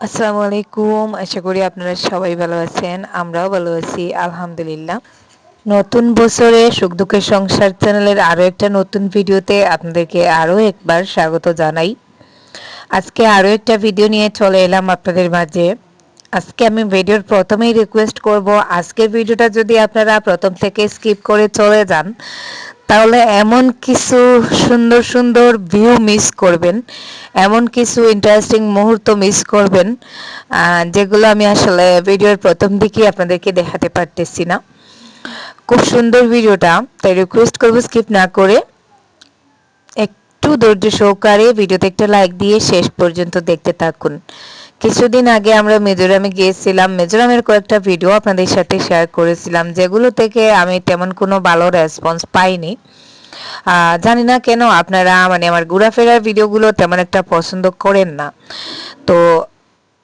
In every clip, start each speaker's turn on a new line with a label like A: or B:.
A: আসসালামু আলাইকুম। আশা করি আপনারা সবাই ভালো আছেন। আমরাও ভালো আছি আলহামদুলিল্লাহ। নতুন বছরে সুখ দুঃখের সংসার চ্যানেলের আরও একটা নতুন ভিডিওতে আপনাদেরকে আরও একবার স্বাগত জানাই। আজকে আরও একটা ভিডিও নিয়ে চলে এলাম আপনাদের মাঝে। আজকে আমি ভিডিওর প্রথমেই রিকোয়েস্ট করব, আজকের ভিডিওটা যদি আপনারা প্রথম থেকে স্কিপ করে চলে যান তাহলে এমন কিছু সুন্দর সুন্দর ভিউ মিস করবেন, এমন কিছু ইন্টারেস্টিং মুহূর্ত মিস করবেন যেগুলো আমি আসলে ভিডিওর প্রথম দিকেই আপনাদেরকে দেখাতে পারতেছি না। খুব সুন্দর ভিডিওটা, তাই রিকোয়েস্ট করব স্কিপ না করে একটু ধৈর্য সহকারে ভিডিওতে একটা লাইক দিয়ে শেষ পর্যন্ত দেখতে থাকুন। কিছুদিন আগে আমরা মিজোরামে গিয়েছিলাম। মিজোরামের কয়েকটা ভিডিও আপনাদের সাথে শেয়ার করেছিলাম, যেগুলো থেকে আমি তেমন কোনো ভালো রেসপন্স পাইনি। জানি না কেন আপনারা আমার ঘোরাফেরার ভিডিওগুলো তেমন একটা পছন্দ করেন না। তো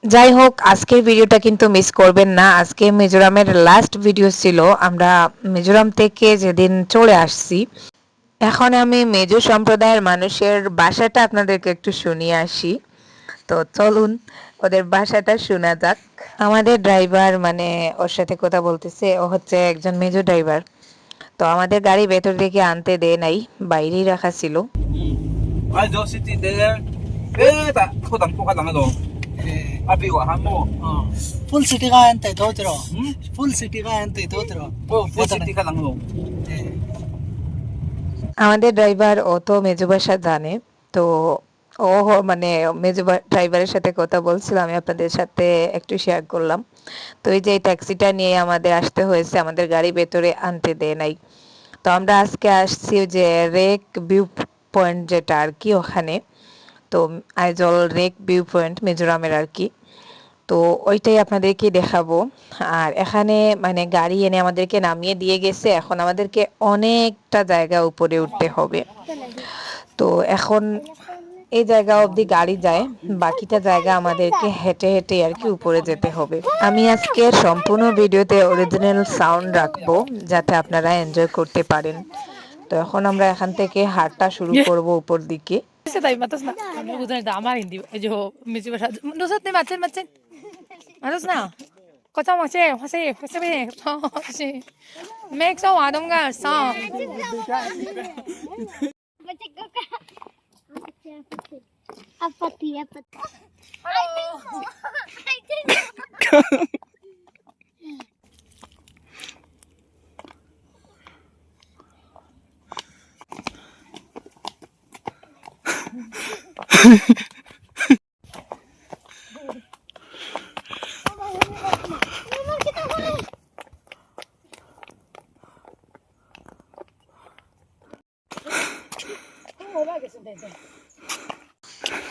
A: যাই হোক, আজকের ভিডিওটা কিন্তু মিস করবেন না। আজকে মিজোরামের লাস্ট ভিডিও ছিল। আমরা মিজোরাম থেকে যেদিন চলে আসছি, এখন আমি মেজো সম্প্রদায়ের মানুষের ভাষাটা আপনাদেরকে একটু শুনিয়ে আসি। তো চলুন ওদের ভাষাটা শোনা যাক। আমাদের ড্রাইভার ওর সাথে কথা বলতেছে, ও হচ্ছে একজন মেজো ড্রাইভার। তো আমাদের গাড়ি ভেতর থেকে আনতে দেয় নাই, বাইরেই রাখা ছিল।
B: 아니 저 시티 내 에다 코담 코가당해도 앞이 와 한모
C: full city ka ante do tro
B: 응?
C: full city ka ante do tro
B: 뭐 시티 가당해도
A: আমাদের ড্রাইভার ও তো মেজো ভাষা জানে। তো মেজো ড্রাইভারের সাথে কথা বলছিল, আমি আপনাদের সাথে একটু শেয়ার করলাম। তো এই যে এই ট্যাক্সিটা নিয়ে আমাদের আসতে হয়েছে, আমাদের গাড়ি ভেতরে আনতে দেয় নাই। তো আমরা আজকে আসছি যে রেক ভিউ পয়েন্ট, যেটা আর কি ওখানে। তো আইজল রেক ভিউ পয়েন্ট মিজোরামের আর কি। তো ওইটাই আপনাদেরকে দেখাবো। আর এখানে গাড়ি এনে আমাদেরকে নামিয়ে দিয়ে গেছে, এখন আমাদেরকে অনেকটা জায়গা উপরে উঠতে হবে। তো এখন এই জায়গা অবধি গাড়ি যায়, বাকিটা জায়গা আমাদেরকে হেঁটে হেঁটে আর কি উপরে যেতে হবে। আমি আজকে সম্পূর্ণ ভিডিওতে অরিজিনাল সাউন্ড রাখবো, যাতে আপনারা এনজয় করতে পারেন। তো এখন আমরা এখান থেকে হাঁটা শুরু করব উপর দিকে।
D: Kasi tayo matas na. Ano ko na tama hindi medyo medyo masyado. Lusot ni Matsin. Matas na. Kota mo siya, kasi make so adom ga sa.
E: Apati.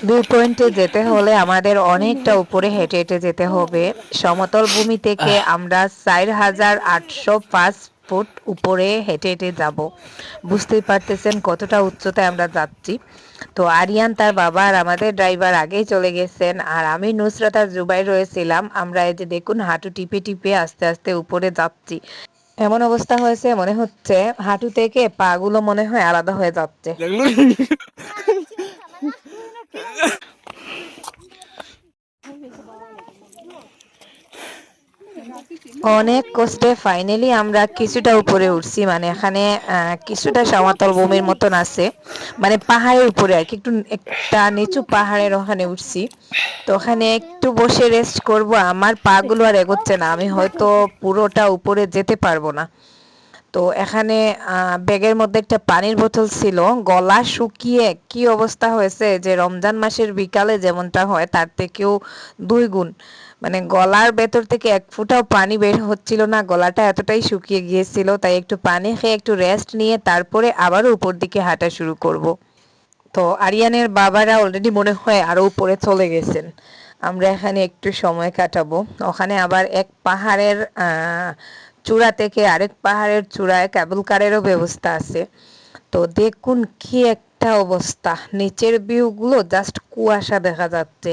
A: View পয়েন্টে যেতে হলে আমাদের অনেকটা উপরে হেঁটে হেঁটে যেতে হবে। সমতল ভূমি থেকে আমরা 4,805 ফুট উপরে হেঁটে হেঁটে যাব। বুঝতেই পারতেছেন কতটা উচ্চতায় আমরা যাচ্ছি। তো আরিয়ান, তার বাবা আর আমাদের ড্রাইভার আগেই চলে গেছেন, আর আমি নুসরাত আর জুবাই রয়েছিলাম। আমরা এই যে দেখুন হাঁটু টিপে টিপে আস্তে আস্তে উপরে যাচ্ছি। এমন অবস্থা হয়েছে, মনে হচ্ছে হাঁটু থেকে পা গুলো মনে হয় আলাদা হয়ে যাচ্ছে। অনেক কষ্টে ফাইনালি আমরা কিছুটা উপরে উঠছি। এখানে কিছুটা সমতল ভূমির মতন আছে, পাহাড়ের উপরে আর কি, একটু একটা নিচু পাহাড়ের ওখানে উঠছি। তো ওখানে একটু বসে রেস্ট করব। আমার পা গুলো আর এগোচ্ছে না, আমি হয়তো পুরোটা উপরে যেতে পারবো না। তো এখানে ব্যাগের মধ্যে একটা পানির বোতল ছিল, গলা শুকিয়ে কি অবস্থা হয়েছে যে রমজান মাসের বিকালে যেমনটা হয় তার থেকেও 2 গুণ। গলার ভেতর থেকে এক ফোঁটাও পানি বের হচ্ছিল না, গলাটা এতটাই শুকিয়ে গিয়েছিল। তাই একটু পানি খেয়ে একটু রেস্ট নিয়ে তারপরে আবারও উপর দিকে হাঁটা শুরু করব। তো আরিয়ানের বাবারা অলরেডি মনে হয় আরো উপরে চলে গেছেন। আমরা এখানে একটু সময় কাটাবো। ওখানে আবার এক পাহাড়ের চূড়া থেকে আরেক পাহাড়ের চূড়ায় কেবল কারেরও ব্যবস্থা আছে। তো দেখুন কি একটা অবস্থা, নিচের ভিউগুলো জাস্ট কুয়াশা দেখা যাচ্ছে।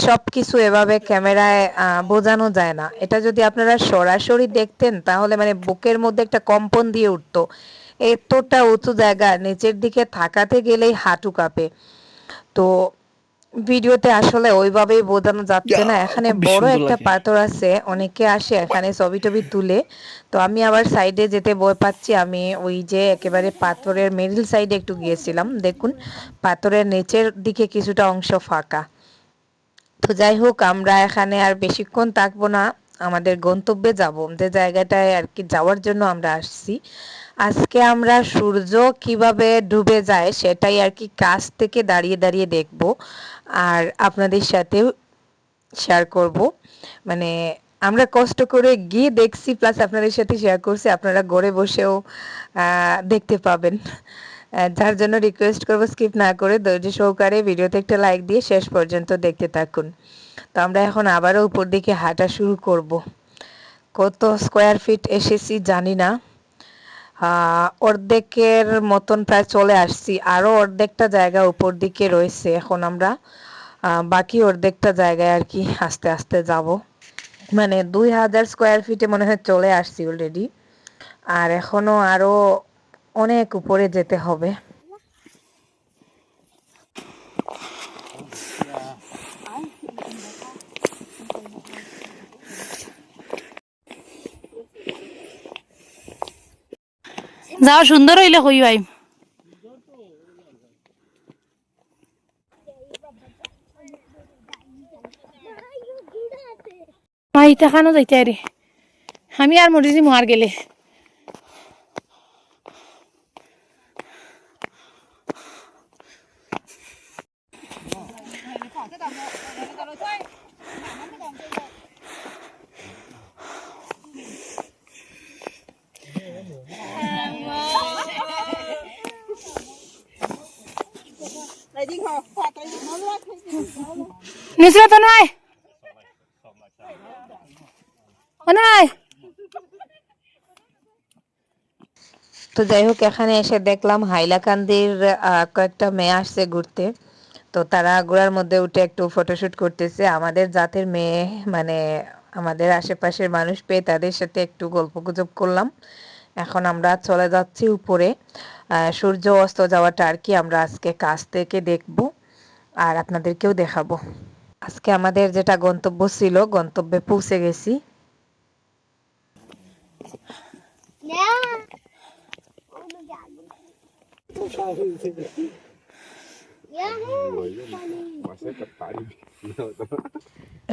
A: সবকিছু এভাবে ক্যামেরায় বোঝানো যায় না। এটা যদি আপনারা সরাসরি দেখতেন তাহলে বুকের মধ্যে একটা কম্পন দিয়ে উঠতো। এতটা উঁচু জায়গা, নিচের দিকে তাকাতে গেলেই হাঁটু কাঁপে। তো ভিডিওতে আসলে ওইভাবেই বোঝানো যাচ্ছে না। এখানে
B: খুবই
A: বড়
B: সুন্দর
A: একটা
B: লাগে।
A: পাথর আছে, অনেকে আসে এখানে ছবি টবি তুলে। তো আমি আবার সাইডে যেতে ভয় পাচ্ছি, আমি ওই যে একেবারে পাথরের মিডল সাইডে একটু গিয়েছিলাম। দেখুন পাথরের নিচের দিকে কিছুটা অংশ ফাঁকা। তো যাই হোক, আমরা এখানে আর বেশিক্ষণ থাকবো না, আমাদের গন্তব্যে যাব, যে জায়গাটায় আর কি যাওয়ার জন্য আমরা আসছি। আজকে আমরা সূর্য কিভাবে ডুবে যায় সেটাই আর কি কাছ থেকে দাঁড়িয়ে দাঁড়িয়ে দেখব, আর আপনাদের সাথেও শেয়ার করব। মানে আমরা কষ্ট করে গিয়ে দেখছি, প্লাস আপনাদের সাথে শেয়ার করছি, আপনারা ঘরে বসেও দেখতে পাবেন। যার জন্য রিকোয়েস্ট করব স্কিপ না করে ধৈর্য সহকারে ভিডিওতে একটা লাইক দিয়ে শেষ পর্যন্ত দেখতে থাকুন। তো আমরা এখন আবারও উপর দিকে হাঁটা শুরু করব। কত স্কোয়ার ফিট এসেছি জানি না, অর্ধেকের মতন প্রায় চলে আসছি, আরও অর্ধেকটা জায়গা উপর দিকে রয়েছে। এখন আমরা বাকি অর্ধেকটা জায়গায় আর কি আস্তে আস্তে যাব। মানে 2000 স্কোয়ার ফিটে মনে হয় চলে আসছি অলরেডি, আর এখনো আরো অনেক উপরে যেতে হবে।
D: যাও সুন্দর হইলে কই ভাই ভাই দেখানো যাইতে রে আমি আর মরিজি মার গেলে নিচে তো নাই নাই
A: তো যাই হোক, এখানে এসে দেখলাম হাইলাকান্দির কয়েকটা মেয়ে আসছে ঘুরতে। তো তারা ঘোড়ার মধ্যে উঠে একটু ফটোশুট করতেছে। আমাদের জাতের মেয়ে, মানে আমাদের আশেপাশের মানুষ পেয়ে তাদের সাথে একটু গল্পগুজব করলাম। এখন আমরা চলে যাচ্ছি উপরে, সূর্য অস্ত যাওয়াটা আর কি আমরা আজকে কাছ থেকে দেখব আর আপনাদেরকেও দেখাবো। আজকে আমাদের যেটা গন্তব্য ছিল, গন্তব্যে পৌঁছে গেছি।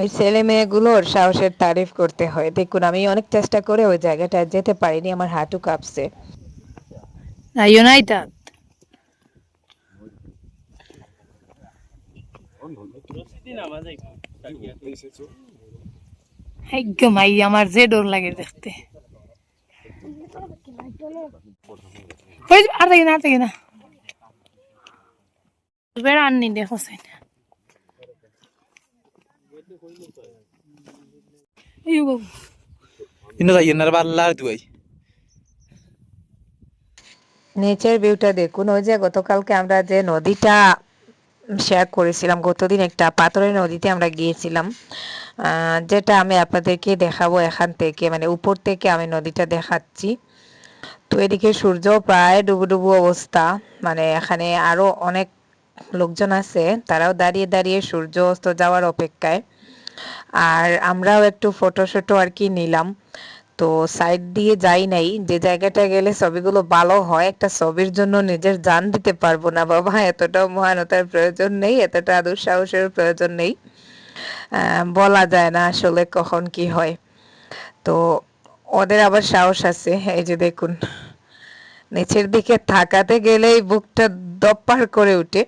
A: ওই ছেলে মেয়েগুলোর সাহসের তারিফ করতে হয়। দেখুন আমি অনেক চেষ্টা করে ওই জায়গাটায় যেতে পারিনি, আমার হাঁটু কাঁপছে।
D: ইউনাইটেড একদম আই আমার যে ডর লাগে দেখতে আর দেখি না দেখি না বেড়া আননি দেখো
B: ইনো যাই না বাল্লার দুই
A: নেচার ভিউটা দেখুন। ওই যে গতকালকে আমরা যে নদীটা শেয়ার করেছিলাম, গতদিন একটা পাথরের নদীতে আমরা গিয়েছিলাম, যেটা আমি আপনাদেরকে দেখাবো এখান থেকে, মানে উপর থেকে আমি নদীটা দেখাচ্ছি। তো এদিকে সূর্য প্রায় ডুবু ডুবু অবস্থা, মানে এখানে আরো অনেক লোকজন আছে, তারাও দাঁড়িয়ে দাঁড়িয়ে সূর্য অস্ত যাওয়ার অপেক্ষায়। আর আমরাও একটু ফটোশটো আর কি নিলাম। তো সাইড দিয়ে যাই নাই, যে জায়গাটা গেলে ছবিগুলো ভালো হয়, একটা ছবির জন্য নিজের জান দিতে পারবো না বাবা, এতটাও মহানতার প্রয়োজন নেই, এতটা দুঃসাহসের প্রয়োজন নেই। বলা যায় না আসলে কখন কি হয়। তো ওদের আবার সাহস আছে, এই যে দেখুন নিচের দিকে তাকাতে গেলেই বুকটা দপ্পার করে উঠে।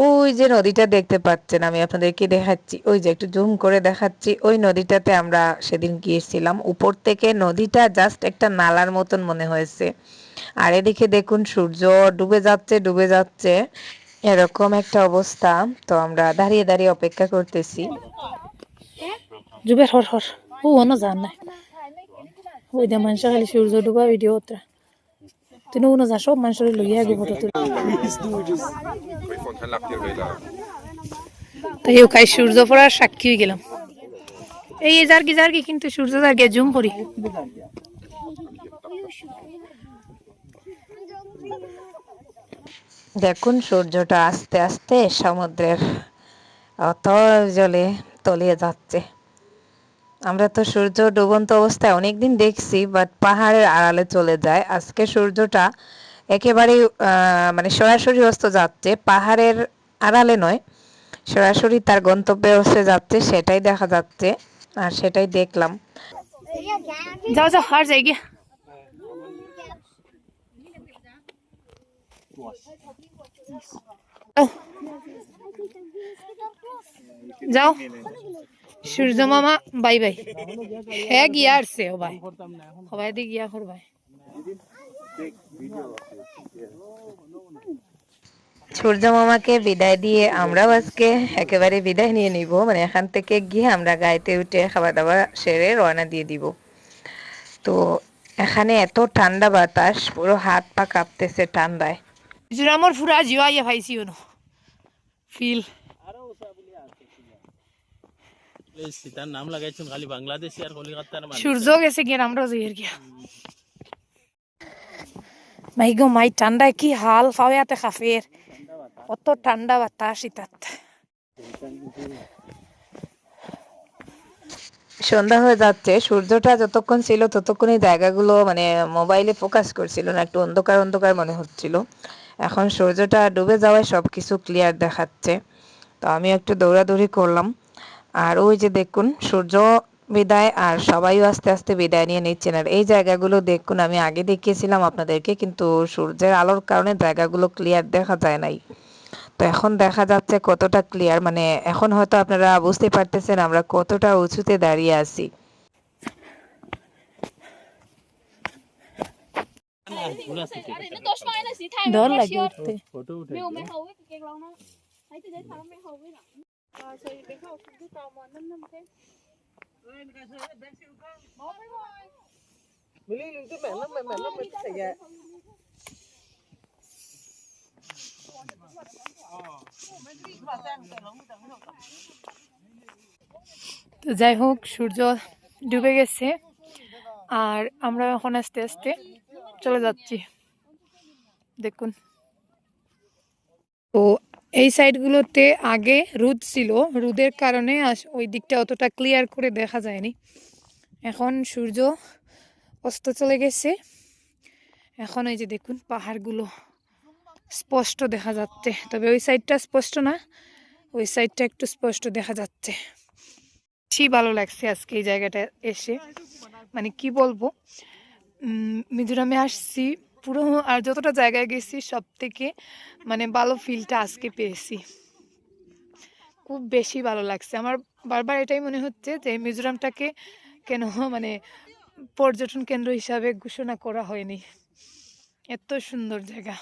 A: ওই যে নদীটা দেখতে পাচ্ছেন, আমি আপনাদেরকে দেখাচ্ছি, ওই যে একটু জুম করে দেখাচ্ছি, ওই নদীটাতে আমরা সেদিন গিয়েছিলাম। উপর থেকে নদীটা জাস্ট একটা নালার মতন মনে হয়েছে। আর এদিকে দেখুন সূর্য ডুবে যাচ্ছে ডুবে যাচ্ছে, এরকম একটা অবস্থা। তো আমরা দাঁড়িয়ে দাঁড়িয়ে অপেক্ষা করতেছি।
D: জুবের হর হর ও অন্য যান না ওই দে মানুষ খালি সূর্য ডুবা ভিডিও ওটা তুই নো যা সব মানুষের লইয়া আগে ফটো তুলি তাই খাই সূর্য পড়ার সাক্ষী হয়ে গেলাম। এই জার্কি কিন্তু সূর্য জার্কি জুম করি
A: দেখুন সূর্যটা আস্তে আস্তে সমুদ্রের অতল জলে তলিয়ে যাচ্ছে। আমরা তো সূর্য ডুবন্ত অবস্থায় অনেকদিন দেখছি, বাট পাহাড়ের আড়ালে চলে যায়। আজকে সূর্যটা একেবারেই মানে সরাসরি অস্ত যাচ্ছে, পাহাড়ের আড়ালে নয়, সরাসরি তার গন্তব্যে অস্তে যাচ্ছে, সেটাই দেখা যাচ্ছে আর সেটাই দেখলাম।
D: যাও যাও আর যাই গিয়া যাও সূর্য মামা বাই বাই। হ্যাঁ গিয়া আসছে ও ভাই, সবাই দিয়ে গিয়া করবাই।
A: সূর্য মামাকে বিদায় দিয়ে আমরাও আজকে একেবারে বিদায় নিয়ে নিব, মানে এখান থেকে গিয়ে আমরা গাড়িতে উঠে খাওয়া দাওয়া সেরে রওনা দিয়ে দিব। তো এখানে এত ঠান্ডা বাতাস, পুরো হাত পা কাঁপতেছে ঠান্ডায়।
D: মিজোরামর ফুরা জিও আইয়া পাইছি ওনো ফিল।
E: তার নাম লাগাইছেন খালি বাংলাদেশি আর কলিকাতার মানুষ।
D: সূর্য গেছে গিয়ে আমরাও যাই গিয়া। মাই গো মাই, ঠান্ডায় কি হাল ফাওয়াতে খাফের, কত ঠান্ডা বাতাস ইতাত।
A: সন্ধ্যা হয়ে যাচ্ছে, সূর্যটা যতক্ষণ ছিল ততক্ষণই জায়গাগুলো মানে মোবাইলে ফোকাস করছিল না, একটু অন্ধকার অন্ধকার মনে হচ্ছিল। এখন সূর্যটা ডুবে যাওয়ায় সবকিছু ক্লিয়ার দেখাচ্ছে। তো আমি একটু দৌড়াদৌড়ি করলাম, আর ওই যে দেখুন সূর্য বিদায়, আর সবাইও আস্তে আস্তে বিদায় নিয়ে নিচ্ছেন। আর এই জায়গাগুলো দেখুন, আমি আগে দেখিয়েছিলাম আপনাদেরকে, কিন্তু সূর্যের আলোর কারণে জায়গাগুলো ক্লিয়ার দেখা যায় নাই। তো এখন দেখা যাচ্ছে কতটা ক্লিয়ার, মানে এখন হয়তো আপনারা বুঝতে পারতেছেন আমরা কতটা উঁচুতে দাঁড়িয়ে আছি।
D: ডর লাগে উঠতে।
E: ফটো উঠে
D: তো যাই হোক, সূর্য ডুবে গেছে আর আমরা এখন আস্তে আস্তে চলে যাচ্ছি। দেখুন, তো এই সাইডগুলোতে আগে রোদ ছিল, রোদের কারণে ওই দিকটা অতটা ক্লিয়ার করে দেখা যায়নি। এখন সূর্য অস্ত চলে গেছে, এখন এই যে দেখুন পাহাড়গুলো স্পষ্ট দেখা যাচ্ছে, তবে ওই সাইডটা স্পষ্ট না, ওই সাইডটা একটু স্পষ্ট দেখা যাচ্ছে। বেশি ভালো লাগছে আজকে এই জায়গাটা এসে, মানে কি বলবো, মিজোরামে আসছি পুরো, আর যতটা জায়গায় গেছি সব থেকে মানে ভালো ফিলটা আজকে পেয়েছি, খুব বেশি ভালো লাগছে আমার। বারবার এটাই মনে হচ্ছে যে মিজোরামটাকে কেন মানে পর্যটন কেন্দ্র হিসাবে ঘোষণা করা হয়নি, এত সুন্দর জায়গা।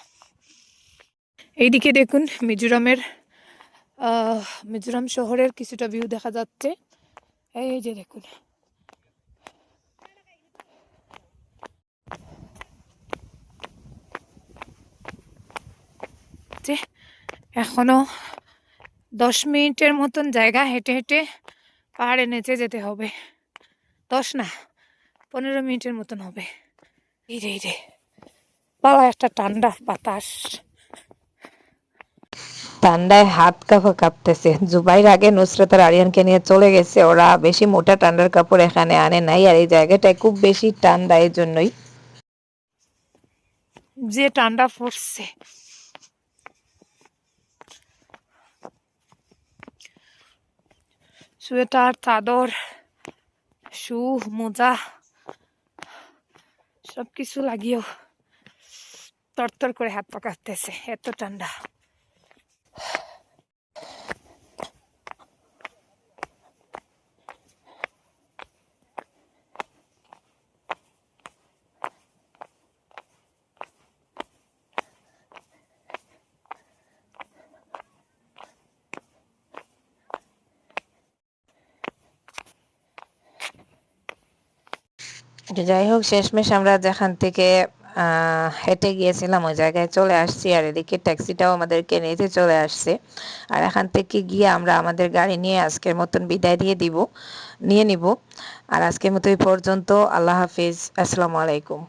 D: এইদিকে দেখুন মিজোরাম শহরের কিছুটা ভিউ দেখা যাচ্ছে, এই যে দেখুন। এখনো 10 মিনিটের মতন জায়গা হেঁটে হেঁটে পাহাড়ে নিচে যেতে হবে। 10 না, 15 মিনিটের মতন হবে। এই রে পালা একটা ঠান্ডা বাতাস,
A: ঠান্ডায় হাত কাঁপতেছে। জুবাইর আগে নুসরাত আর আরিয়ানকে নিয়ে চলে গেছে, ওরা বেশি মোটা ঠান্ডার কাপড় এখানে আনে নাই, আর এই জায়গাটায় খুব বেশি ঠান্ডা, এর জন্যই
D: যে ঠান্ডা পড়ছে। সোয়েটার, চাদর, শু, মোজা সবকিছু লাগিয়েও তরতর করে হাত পা কাঁপতেছে, এত ঠান্ডা।
A: যাই হোক, শেষমেশ আমরা যেখান থেকে হেঁটে গিয়েছিলাম ওই জায়গায় চলে আসছি, আর এদিকে ট্যাক্সিটাও আমাদেরকে নিতে চলে আসছে। আর এখান থেকে গিয়ে আমরা আমাদের গাড়ি নিয়ে আজকের মতন বিদায় নিয়ে নিব। আর আজকের মতো এই পর্যন্ত। আল্লাহ হাফিজ, আসসালামু আলাইকুম।